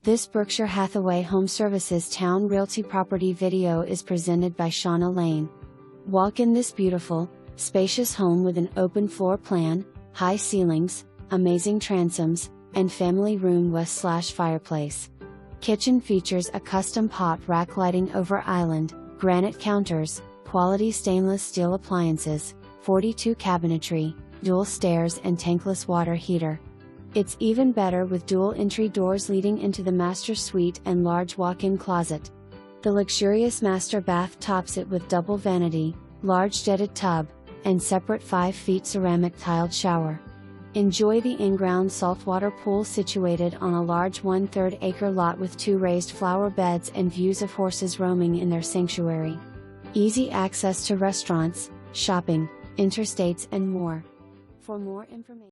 This Berkshire Hathaway HomeServices Towne Realty property video is presented by Shauna Lane. Walk in this beautiful, spacious home with an open floor plan, high ceilings, amazing transoms, and family room west/fireplace. Kitchen features a custom pot rack lighting over island, granite counters, quality stainless steel appliances, 42 cabinetry, dual stairs and tankless water heater. It's even better with dual entry doors leading into the master suite and large walk-in closet. The luxurious master bath tops it with double vanity, large jetted tub, and separate 5-feet ceramic tiled shower. Enjoy the in-ground saltwater pool situated on a large 1/3 acre lot with 2 raised flower beds and views of horses roaming in their sanctuary. Easy access to restaurants, shopping, interstates and more. For more information